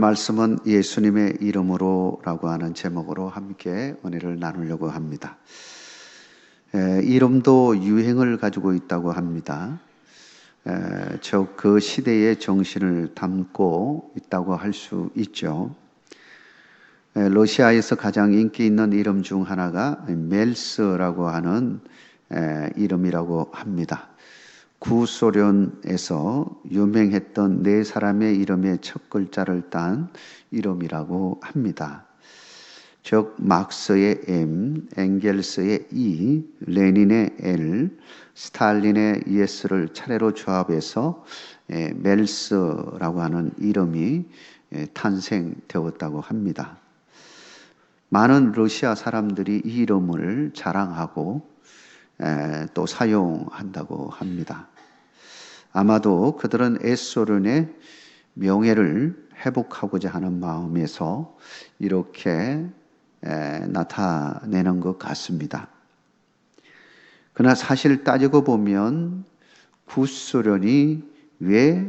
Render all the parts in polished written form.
말씀은 예수님의 이름으로라고 하는 제목으로 함께 은혜를 나누려고 합니다. 이름도 유행을 가지고 있다고 합니다. 즉 그 시대의 정신을 담고 있다고 할 수 있죠. 러시아에서 가장 인기 있는 이름 중 하나가 멜스라고 하는 이름이라고 합니다. 구소련에서 유명했던 네 사람의 이름의 첫 글자를 딴 이름이라고 합니다. 즉 막스의 M, 엥겔스의 E, 레닌의 L, 스탈린의 ES를 차례로 조합해서 멜스라고 하는 이름이 탄생되었다고 합니다. 많은 러시아 사람들이 이 이름을 자랑하고 또 사용한다고 합니다. 아마도 그들은 옛소련의 명예를 회복하고자 하는 마음에서 이렇게 나타내는 것 같습니다. 그러나 사실 따지고 보면 구소련이 왜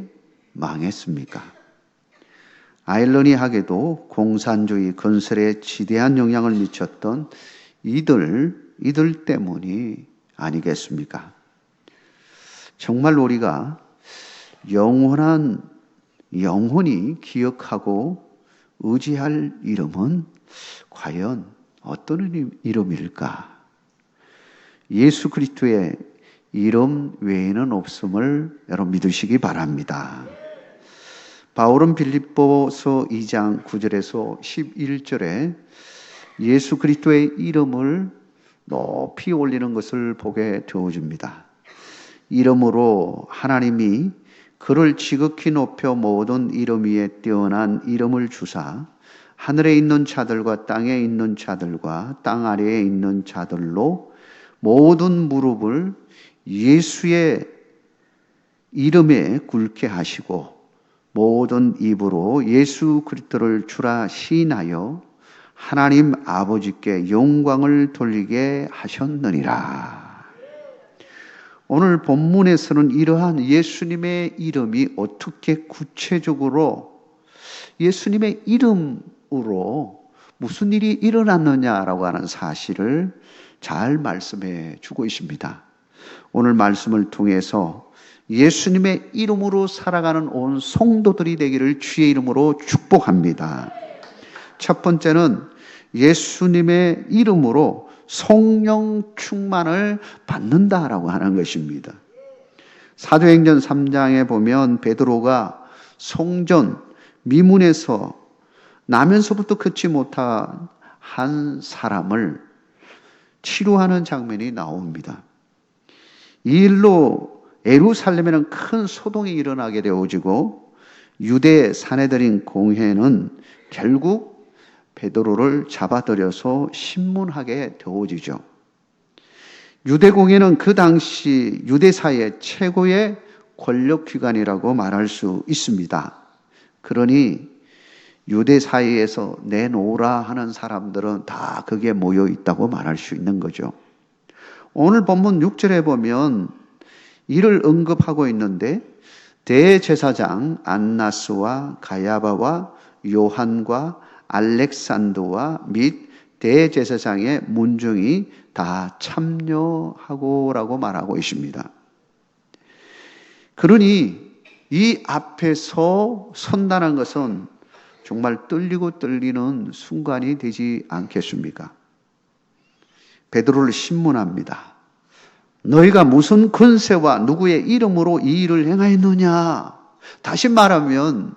망했습니까? 아이러니하게도 공산주의 건설에 지대한 영향을 미쳤던 이들 때문이 아니겠습니까? 정말 우리가 영원히 기억하고 의지할 이름은 과연 어떤 이름일까? 예수 그리스도의 이름 외에는 없음을 여러분 믿으시기 바랍니다. 바울은 빌립보서 2장 9절에서 11절에 예수 그리스도의 이름을 높이 올리는 것을 보게 되어줍니다. 이름으로 하나님이 그를 지극히 높여 모든 이름 위에 뛰어난 이름을 주사 하늘에 있는 자들과 땅에 있는 자들과 땅 아래에 있는 자들로 모든 무릎을 예수의 이름에 꿇게 하시고 모든 입으로 예수 그리스도를 주라 시인하여 하나님 아버지께 영광을 돌리게 하셨느니라. 오늘 본문에서는 이러한 예수님의 이름이 어떻게 구체적으로 예수님의 이름으로 무슨 일이 일어났느냐라고 하는 사실을 잘 말씀해 주고 있습니다. 오늘 말씀을 통해서 예수님의 이름으로 살아가는 온 성도들이 되기를 주의 이름으로 축복합니다. 첫 번째는 예수님의 이름으로 성령 충만을 받는다라고 하는 것입니다. 사도행전 3장에 보면 베드로가 성전 미문에서 나면서부터 걷지 못한 한 사람을 치료하는 장면이 나옵니다. 이 일로 예루살렘에는 큰 소동이 일어나게 되어지고 유대 사내들인 공회는 결국 베드로를 잡아들여서 신문하게 되어지죠. 유대공회는 그 당시 유대사의 최고의 권력기관이라고 말할 수 있습니다. 그러니 유대 사이에서 내놓으라 하는 사람들은 다 거기에 모여 있다고 말할 수 있는 거죠. 오늘 본문 6절에 보면 이를 언급하고 있는데 대제사장 안나스와 가야바와 요한과 알렉산더와 및 대제사장의 문중이 다 참여하고라고 말하고 있습니다. 그러니 이 앞에서 선다는 것은 정말 떨리는 순간이 되지 않겠습니까? 베드로를 신문합니다. 너희가 무슨 권세와 누구의 이름으로 이 일을 행하였느냐? 다시 말하면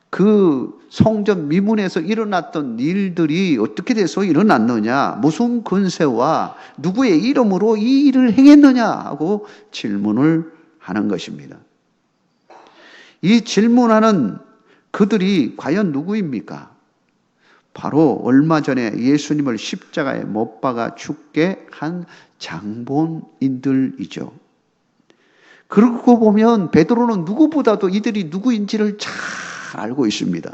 그 성전 미문에서 일어났던 일들이 어떻게 돼서 일어났느냐? 무슨 권세와 누구의 이름으로 이 일을 행했느냐? 하고 질문을 하는 것입니다. 이 질문하는 그들이 과연 누구입니까? 바로 얼마 전에 예수님을 십자가에 못 박아 죽게 한 장본인들이죠. 그러고 보면 베드로는 누구보다도 이들이 누구인지를 잘 알고 있습니다.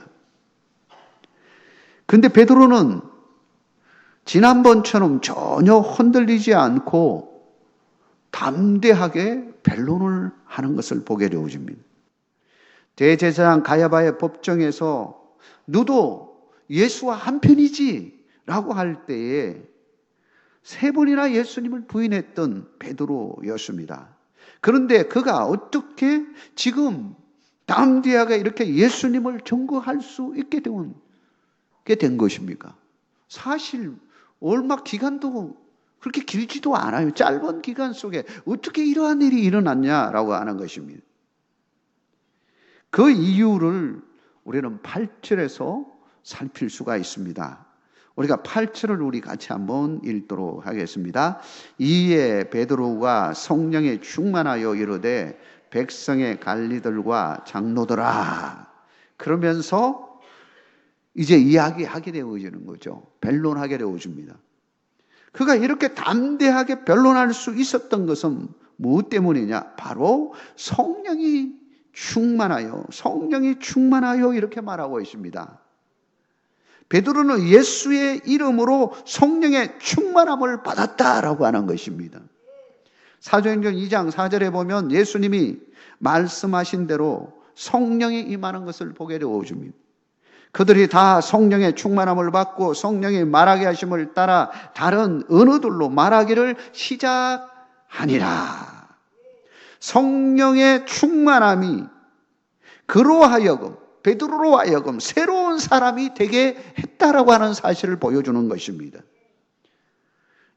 근데 베드로는 지난번처럼 전혀 흔들리지 않고 담대하게 변론을 하는 것을 보게 되어집니다. 대제사장 가야바의 법정에서 너도 예수와 한편이지 라고 할 때에 3번이나 예수님을 부인했던 베드로였습니다. 그런데 그가 어떻게 지금 담대하게 이렇게 예수님을 증거할 수 있게 된 것입니까? 사실 얼마 기간도 그렇게 길지도 않아요. 짧은 기간 속에 어떻게 이러한 일이 일어났냐라고 하는 것입니다. 그 이유를 우리는 8절에서 살필 수가 있습니다. 우리가 8절을 우리 같이 한번 읽도록 하겠습니다. 이에 베드로가 성령에 충만하여 이르되 백성의 관리들과 장로들아, 그러면서 이제 이야기하게 되어지는 거죠. 변론하게 되어집니다. 그가 이렇게 담대하게 변론할 수 있었던 것은 무엇 때문이냐? 바로 성령이 충만하여 이렇게 말하고 있습니다. 베드로는 예수의 이름으로 성령의 충만함을 받았다라고 하는 것입니다. 사도행전 2장 4절에 보면 예수님이 말씀하신 대로 성령이 임하는 것을 보게 되어줍니다. 그들이 다 성령의 충만함을 받고 성령이 말하게 하심을 따라 다른 언어들로 말하기를 시작하니라. 성령의 충만함이 그로 하여금, 베드로로 하여금 새로운 사람이 되게 했다라고 하는 사실을 보여주는 것입니다.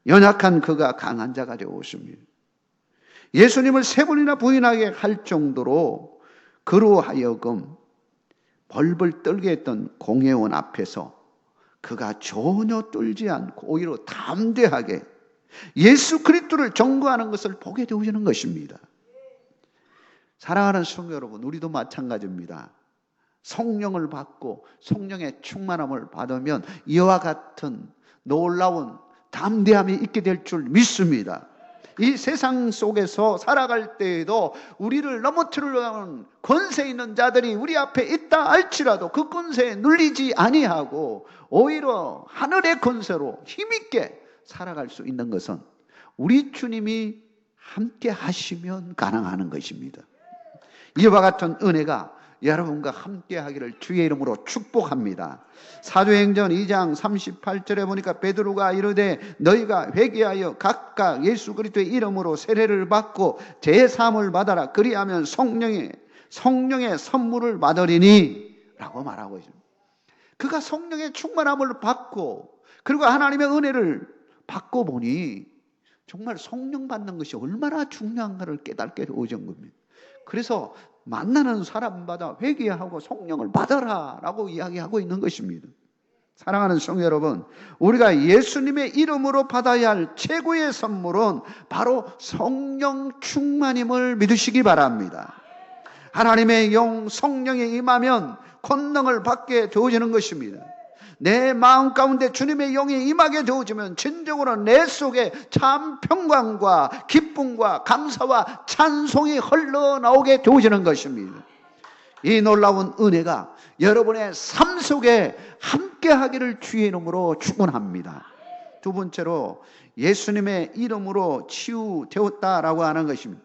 연약한 그가 강한 자가 되었습니다. 예수님을 3번이나 부인하게 할 정도로 그로 하여금 벌벌 떨게 했던 공회원 앞에서 그가 전혀 떨지 않고 오히려 담대하게 예수 그리스도를 전거하는 것을 보게 되어지는 것입니다. 사랑하는 성도 여러분, 우리도 마찬가지입니다. 성령을 받고 성령의 충만함을 받으면 이와 같은 놀라운 담대함이 있게 될 줄 믿습니다. 이 세상 속에서 살아갈 때에도 우리를 넘어뜨리려는 권세 있는 자들이 우리 앞에 있다 할지라도 그 권세에 눌리지 아니하고 오히려 하늘의 권세로 힘있게 살아갈 수 있는 것은 우리 주님이 함께 하시면 가능한 것입니다. 이와 같은 은혜가 여러분과 함께 하기를 주의 이름으로 축복합니다. 사도행전 2장 38절에 보니까 베드로가 이르되 너희가 회개하여 각각 예수 그리스도의 이름으로 세례를 받고 제사함을 받아라. 그리하면 성령의 선물을 받으리니 라고 말하고 있습니다. 그가 성령의 충만함을 받고 그리고 하나님의 은혜를 받고 보니 정말 성령 받는 것이 얼마나 중요한가를 깨닫게 되어진 겁니다. 그래서 만나는 사람마다 회개하고 성령을 받아라 라고 이야기하고 있는 것입니다. 사랑하는 성도 여러분, 우리가 예수님의 이름으로 받아야 할 최고의 선물은 바로 성령 충만임을 믿으시기 바랍니다. 하나님의 영 성령이 임하면 권능을 받게 되어지는 것입니다. 내 마음 가운데 주님의 영이 임하게 되어지면 진정으로 내 속에 참 평강과 기쁨과 감사와 찬송이 흘러나오게 되어지는 것입니다. 이 놀라운 은혜가 여러분의 삶 속에 함께하기를 주의 이름으로 축원합니다. 두 번째로 예수님의 이름으로 치유되었다라고 하는 것입니다.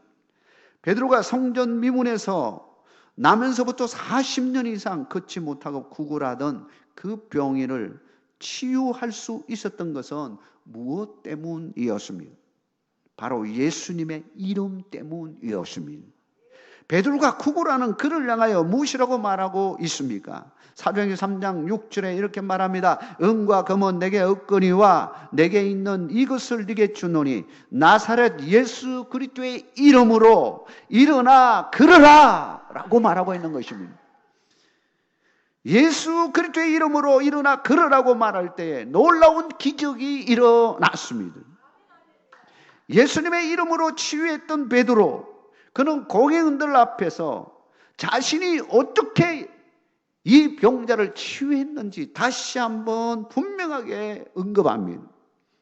베드로가 성전 미문에서 나면서부터 40년 이상 걷지 못하고 구걸하던 그 병인을 치유할 수 있었던 것은 무엇 때문이었습니까? 바로 예수님의 이름 때문이었습니다. 베드로가 구걸하는 그를 향하여 무엇이라고 말하고 있습니까? 사도행전 3장 6절에 이렇게 말합니다. 은과 금은 내게 없거니와 내게 있는 이것을 네게 주노니 나사렛 예수 그리스도의 이름으로 일어나 걸으라 라고 말하고 있는 것입니다. 예수 그리스도의 이름으로 일어나 걸으라고 말할 때에 놀라운 기적이 일어났습니다. 예수님의 이름으로 치유했던 베드로, 그는 공회원들 앞에서 자신이 어떻게 이 병자를 치유했는지 다시 한번 분명하게 언급합니다.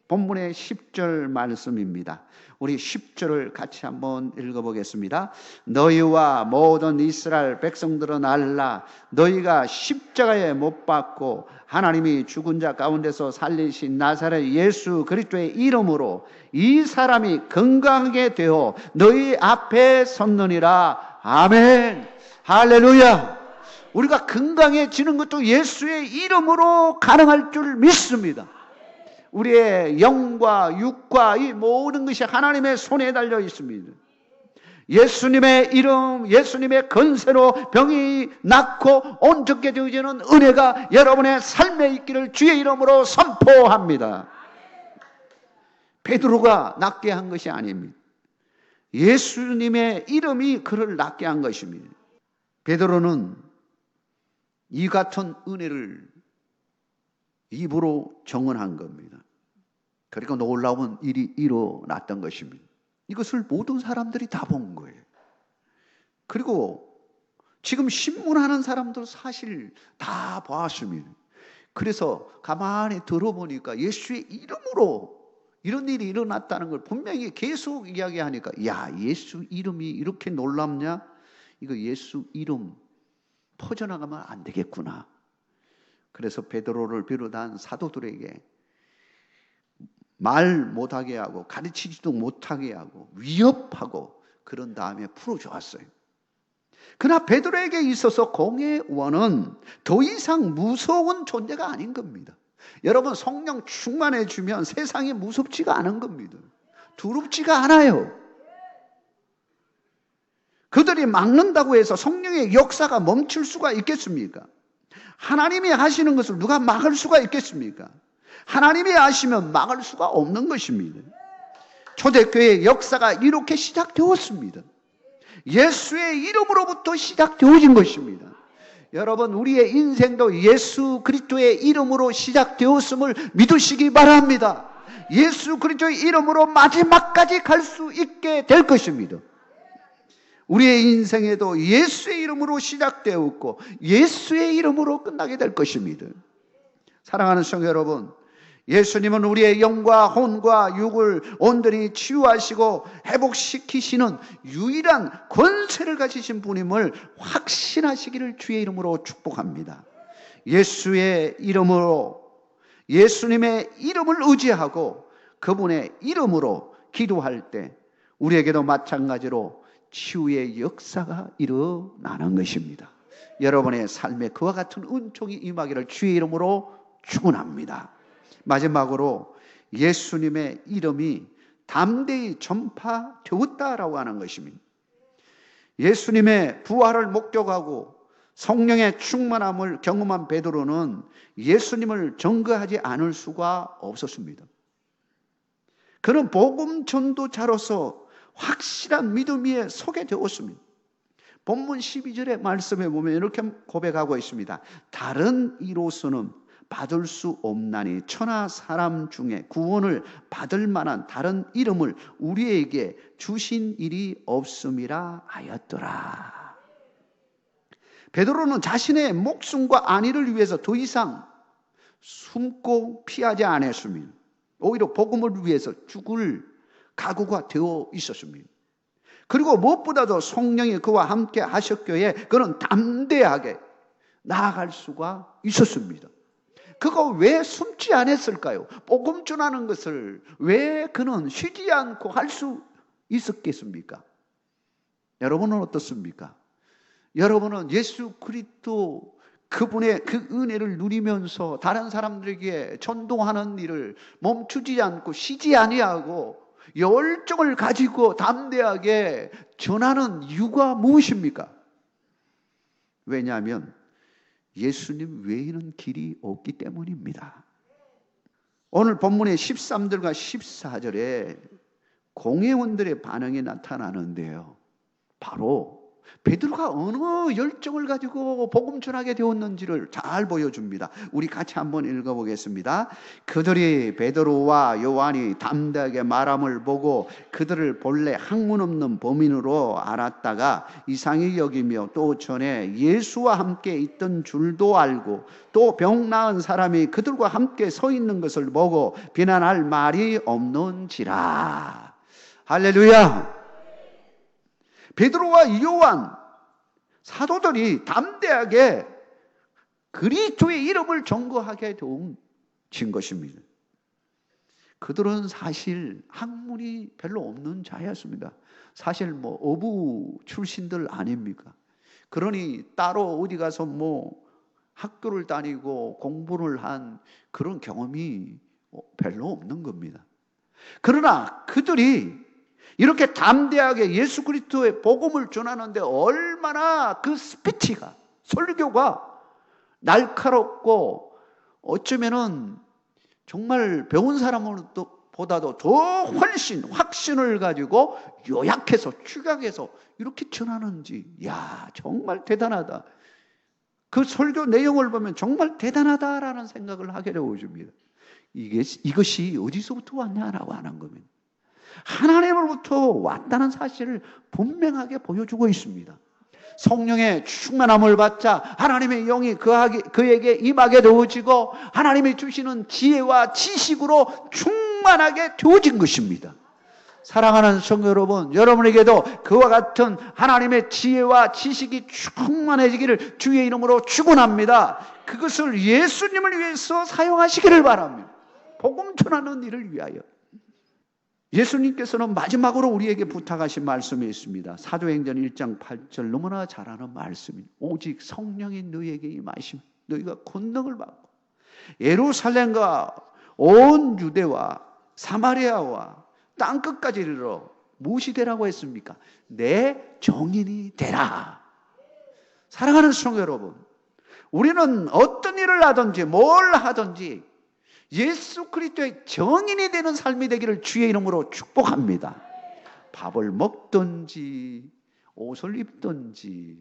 본문의 10절 말씀입니다. 우리 10절을 같이 한번 읽어보겠습니다. 너희와 모든 이스라엘 백성들은 알라. 너희가 십자가에 못 박고 하나님이 죽은 자 가운데서 살리신 나사렛 예수 그리스도의 이름으로 이 사람이 건강하게 되어 너희 앞에 섰느니라. 아멘. 할렐루야. 우리가 건강해지는 것도 예수의 이름으로 가능할 줄 믿습니다. 우리의 영과 육과 이 모든 것이 하나님의 손에 달려 있습니다. 예수님의 이름, 예수님의 건세로 병이 낫고 온전케 되어지는 은혜가 여러분의 삶에 있기를 주의 이름으로 선포합니다. 베드로가 낫게 한 것이 아닙니다. 예수님의 이름이 그를 낫게 한 것입니다. 베드로는 이 같은 은혜를 입으로 정언한 겁니다. 그러니까 놀라운 일이 일어났던 것입니다. 이것을 모든 사람들이 다 본 거예요. 그리고 지금 신문하는 사람도 사실 다 보았습니다. 그래서 가만히 들어보니까 예수의 이름으로 이런 일이 일어났다는 걸 분명히 계속 이야기하니까, 야, 예수 이름이 이렇게 놀랍냐? 이거 예수 이름 퍼져나가면 안 되겠구나. 그래서 베드로를 비롯한 사도들에게 말 못하게 하고 가르치지도 못하게 하고 위협하고 그런 다음에 풀어주었어요. 그러나 베드로에게 있어서 공회원은 더 이상 무서운 존재가 아닌 겁니다. 여러분, 성령 충만해지면 세상이 무섭지가 않은 겁니다. 두렵지가 않아요. 그들이 막는다고 해서 성령의 역사가 멈출 수가 있겠습니까? 하나님이 하시는 것을 누가 막을 수가 있겠습니까? 하나님이 하시면 막을 수가 없는 것입니다. 초대교회의 역사가 이렇게 시작되었습니다. 예수의 이름으로부터 시작되어진 것입니다. 여러분, 우리의 인생도 예수 그리스도의 이름으로 시작되었음을 믿으시기 바랍니다. 예수 그리스도의 이름으로 마지막까지 갈 수 있게 될 것입니다. 우리의 인생에도 예수의 이름으로 시작되었고 예수의 이름으로 끝나게 될 것입니다. 사랑하는 성도 여러분, 예수님은 우리의 영과 혼과 육을 온전히 치유하시고 회복시키시는 유일한 권세를 가지신 분임을 확신하시기를 주의 이름으로 축복합니다. 예수의 이름으로, 예수님의 이름을 의지하고 그분의 이름으로 기도할 때 우리에게도 마찬가지로 치유의 역사가 일어나는 것입니다. 여러분의 삶에 그와 같은 은총이 임하기를 주의 이름으로 축원합니다. 마지막으로 예수님의 이름이 담대히 전파되었다라고 하는 것입니다. 예수님의 부활을 목격하고 성령의 충만함을 경험한 베드로는 예수님을 증거하지 않을 수가 없었습니다. 그는 복음 전도자로서 확실한 믿음 위에 서게 되었습니다. 본문 12절의 말씀에 보면 이렇게 고백하고 있습니다. 다른 이로서는 받을 수 없나니 천하 사람 중에 구원을 받을 만한 다른 이름을 우리에게 주신 일이 없음이라 하였더라. 베드로는 자신의 목숨과 안위를 위해서 더 이상 숨고 피하지 않았습니다. 오히려 복음을 위해서 죽을 각오가 되어 있었습니다. 그리고 무엇보다도 성령이 그와 함께 하셨기에 그는 담대하게 나아갈 수가 있었습니다. 그거 왜 숨지 않았을까요? 복음 전하는 것을 왜 그는 쉬지 않고 할 수 있었겠습니까? 여러분은 어떻습니까? 여러분은 예수 그리스도 그분의 그 은혜를 누리면서 다른 사람들에게 전도하는 일을 멈추지 않고 쉬지 아니하고 열정을 가지고 담대하게 전하는 이유가 무엇입니까? 왜냐하면 예수님 외에는 길이 없기 때문입니다. 오늘 본문의 13절과 14절에 공회원들의 반응이 나타나는데요. 바로 베드로가 어느 열정을 가지고 복음 전하게 되었는지를 잘 보여줍니다. 우리 같이 한번 읽어보겠습니다. 그들이 베드로와 요한이 담대하게 말함을 보고 그들을 본래 학문 없는 범인으로 알았다가 이상히 여기며 또 전에 예수와 함께 있던 줄도 알고 또 병 나은 사람이 그들과 함께 서 있는 것을 보고 비난할 말이 없는지라. 할렐루야. 베드로와 요한 사도들이 담대하게 그리스도의 이름을 전거하게 된 것입니다. 그들은 사실 학문이 별로 없는 자였습니다. 사실 어부 출신들 아닙니까? 그러니 따로 어디 가서 학교를 다니고 공부를 한 그런 경험이 별로 없는 겁니다. 그러나 그들이 이렇게 담대하게 예수 그리스도의 복음을 전하는데 얼마나 그 스피치가, 설교가 날카롭고 어쩌면은 정말 배운 사람보다도 더 훨씬 확신을 가지고 요약해서 축약해서 이렇게 전하는지, 정말 대단하다. 그 설교 내용을 보면 정말 대단하다라는 생각을 하게 되어집니다. 이것이 어디서부터 왔냐라고 하는 겁니다. 하나님으로부터 왔다는 사실을 분명하게 보여주고 있습니다. 성령의 충만함을 받자 하나님의 영이 그에게 임하게 되어지고 하나님이 주시는 지혜와 지식으로 충만하게 되어진 것입니다. 사랑하는 성도 여러분, 여러분에게도 그와 같은 하나님의 지혜와 지식이 충만해지기를 주의 이름으로 축원합니다. 그것을 예수님을 위해서 사용하시기를 바랍니다. 복음 전하는 일을 위하여. 예수님께서는 마지막으로 우리에게 부탁하신 말씀이 있습니다. 사도행전 1장 8절 너무나 잘 아는 말씀입니다. 오직 성령이 너희에게 임하시면 너희가 권능을 받고 예루살렘과 온 유대와 사마리아와 땅끝까지 이르러 무엇이 되라고 했습니까? 내 정인이 되라. 사랑하는 성도 여러분, 우리는 어떤 일을 하든지 뭘 하든지 예수 그리스도의 정인이 되는 삶이 되기를 주의 이름으로 축복합니다. 밥을 먹든지 옷을 입든지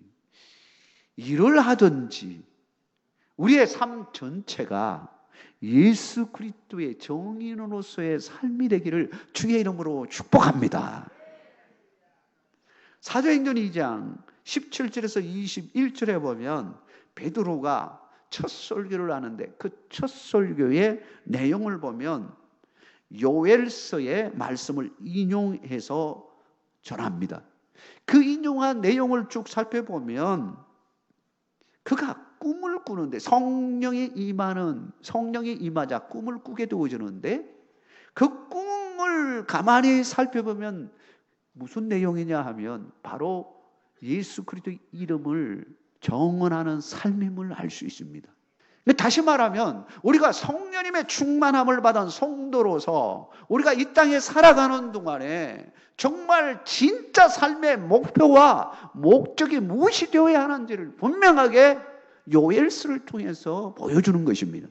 일을 하든지 우리의 삶 전체가 예수 그리스도의 정인으로서의 삶이 되기를 주의 이름으로 축복합니다. 사도행전 2장 17절에서 21절에 보면 베드로가 첫 설교를 하는데 그 첫 설교의 내용을 보면 요엘서의 말씀을 인용해서 전합니다. 그 인용한 내용을 쭉 살펴보면 그가 꿈을 꾸는데 성령이 임하자 꿈을 꾸게 되어지는데 그 꿈을 가만히 살펴보면 무슨 내용이냐 하면 바로 예수 그리스도의 이름을 정언하는 삶임을 알 수 있습니다. 다시 말하면 우리가 성령님의 충만함을 받은 성도로서 우리가 이 땅에 살아가는 동안에 정말 진짜 삶의 목표와 목적이 무엇이 되어야 하는지를 분명하게 요엘서를 통해서 보여주는 것입니다.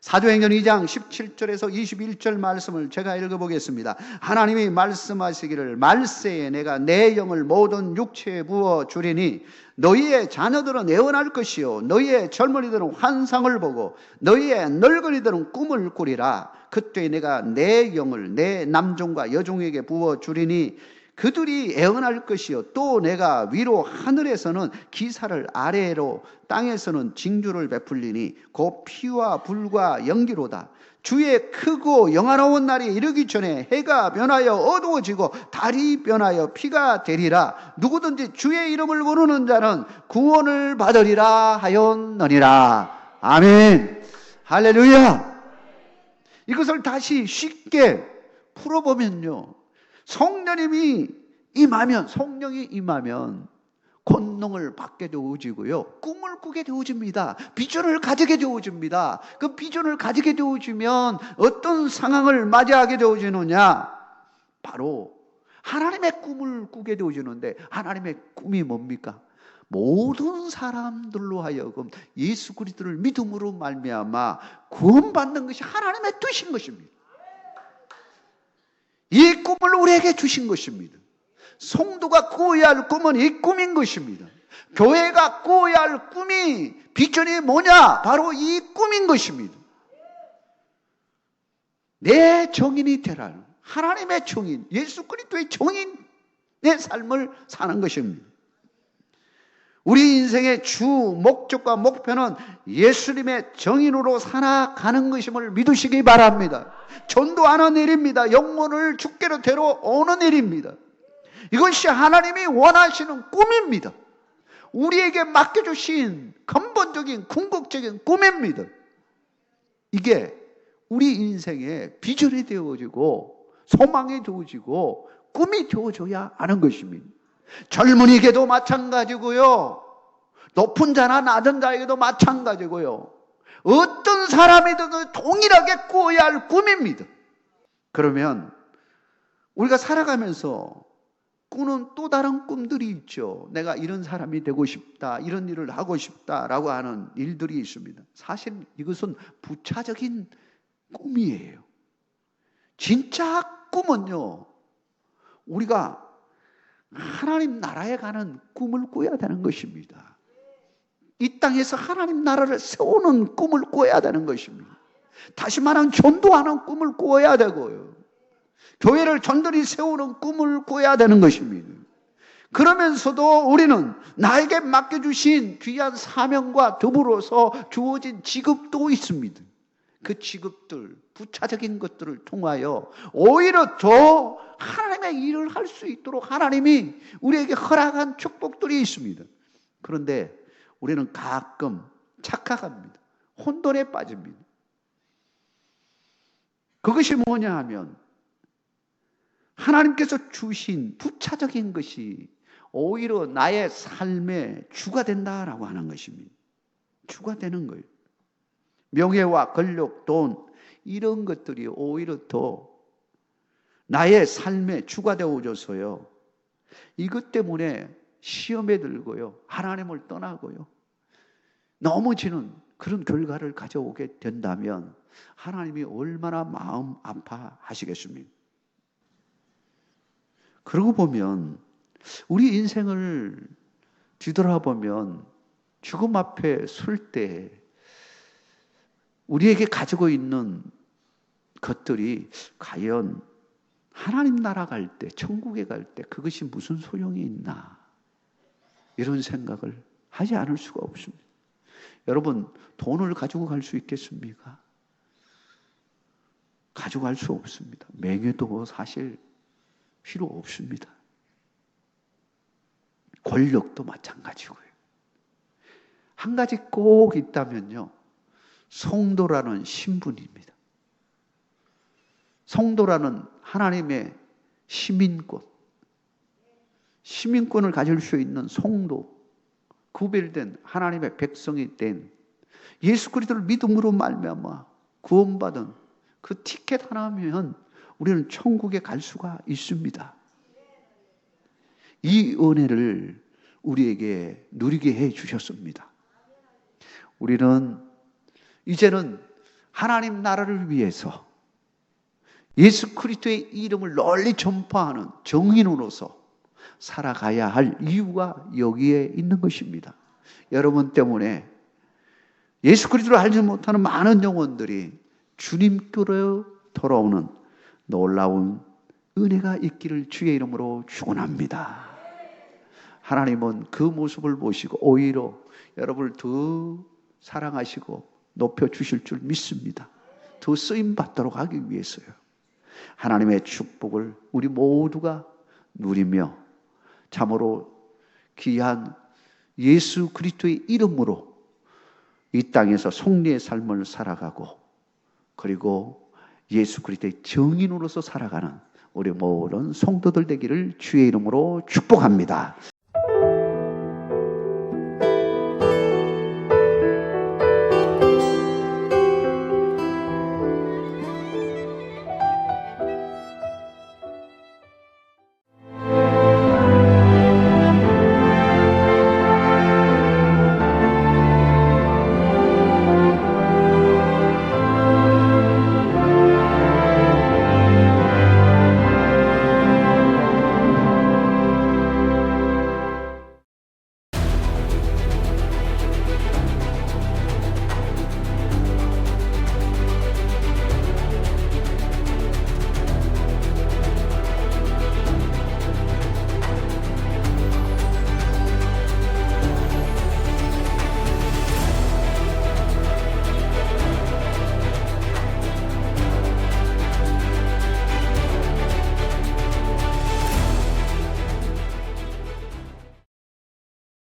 사도행전 2장 17절에서 21절 말씀을 제가 읽어보겠습니다. 하나님이 말씀하시기를 말세에 내가 내 영을 모든 육체에 부어 주리니 너희의 자녀들은 예언할 것이요 너희의 젊은이들은 환상을 보고 너희의 늙은이들은 꿈을 꾸리라. 그때 내가 내 영을 내 남종과 여종에게 부어 주리니 그들이 예언할 것이요 또 내가 위로 하늘에서는 기사를 아래로 땅에서는 징조를 베풀리니 곧 피와 불과 연기로다. 주의 크고 영화로운 날이 이르기 전에 해가 변하여 어두워지고 달이 변하여 피가 되리라. 누구든지 주의 이름을 부르는 자는 구원을 받으리라 하였느니라. 아멘. 할렐루야. 이것을 다시 쉽게 풀어보면요, 성령이 임하면 권능을 받게 되어지고요, 꿈을 꾸게 되어집니다. 비전을 가지게 되어집니다. 그 비전을 가지게 되어지면 어떤 상황을 맞이하게 되어지느냐, 바로 하나님의 꿈을 꾸게 되어지는데 하나님의 꿈이 뭡니까? 모든 사람들로 하여금 예수 그리스도를 믿음으로 말미암아 구원받는 것이 하나님의 뜻인 것입니다. 이 꿈을 우리에게 주신 것입니다. 성도가 꾸어야 할 꿈은 이 꿈인 것입니다. 교회가 꾸어야 할 꿈이, 비전이 뭐냐? 바로 이 꿈인 것입니다. 내 정인이 되라. 하나님의 정인, 예수 그리스도의 정인의 삶을 사는 것입니다. 우리 인생의 주 목적과 목표는 예수님의 정인으로 살아가는 것임을 믿으시기 바랍니다. 전도하는 일입니다. 영혼을 주께로 데려오는 일입니다. 이것이 하나님이 원하시는 꿈입니다. 우리에게 맡겨주신 근본적인 궁극적인 꿈입니다. 이게 우리 인생의 비전이 되어지고 소망이 되어지고 꿈이 되어져야 하는 것입니다. 젊은이에게도 마찬가지고요. 높은 자나 낮은 자에게도 마찬가지고요. 어떤 사람이든 동일하게 꾸어야 할 꿈입니다. 그러면 우리가 살아가면서 꾸는 또 다른 꿈들이 있죠. 내가 이런 사람이 되고 싶다, 이런 일을 하고 싶다라고 하는 일들이 있습니다. 사실 이것은 부차적인 꿈이에요. 진짜 꿈은요, 우리가 하나님 나라에 가는 꿈을 꿔야 되는 것입니다. 이 땅에서 하나님 나라를 세우는 꿈을 꿔야 되는 것입니다. 다시 말하면 전도하는 꿈을 꿔야 되고요. 교회를 전도리 세우는 꿈을 꿔야 되는 것입니다. 그러면서도 우리는 나에게 맡겨주신 귀한 사명과 더불어서 주어진 직업도 있습니다. 그 직업들, 부차적인 것들을 통하여 오히려 더 하나님의 일을 할 수 있도록 하나님이 우리에게 허락한 축복들이 있습니다. 그런데 우리는 가끔 착각합니다. 혼돈에 빠집니다. 그것이 뭐냐 하면 하나님께서 주신 부차적인 것이 오히려 나의 삶의 주가 된다라고 하는 것입니다. 주가 되는 거예요. 명예와 권력, 돈 이런 것들이 오히려 더 나의 삶의 주가 되어줘서요. 이것 때문에 시험에 들고요. 하나님을 떠나고요. 넘어지는 그런 결과를 가져오게 된다면 하나님이 얼마나 마음 아파하시겠습니까? 그러고 보면 우리 인생을 뒤돌아보면 죽음 앞에 설 때 우리에게 가지고 있는 것들이 과연 하나님 나라 갈 때, 천국에 갈 때 그것이 무슨 소용이 있나 이런 생각을 하지 않을 수가 없습니다. 여러분, 돈을 가지고 갈 수 있겠습니까? 가져갈 수 없습니다. 명예도 사실 필요 없습니다. 권력도 마찬가지고요. 한 가지 꼭 있다면요. 성도라는 신분입니다. 성도라는 하나님의 시민권을 가질 수 있는 성도, 구별된 하나님의 백성이 된 예수 그리스도를 믿음으로 말미암아 구원받은 그 티켓 하나면 우리는 천국에 갈 수가 있습니다. 이 은혜를 우리에게 누리게 해 주셨습니다. 우리는 이제는 하나님 나라를 위해서 예수 그리스도의 이름을 널리 전파하는 정인으로서 살아가야 할 이유가 여기에 있는 것입니다. 여러분 때문에 예수 그리스도를 알지 못하는 많은 영혼들이 주님께로 돌아오는 놀라운 은혜가 있기를 주의 이름으로 축원합니다. 하나님은 그 모습을 보시고 오히려 여러분을 더 사랑하시고 높여주실 줄 믿습니다. 더 쓰임받도록 하기 위해서요. 하나님의 축복을 우리 모두가 누리며 참으로 귀한 예수 그리스도의 이름으로 이 땅에서 승리의 삶을 살아가고 그리고 예수 그리스도의 정인으로서 살아가는 우리 모든 성도들 되기를 주의 이름으로 축복합니다.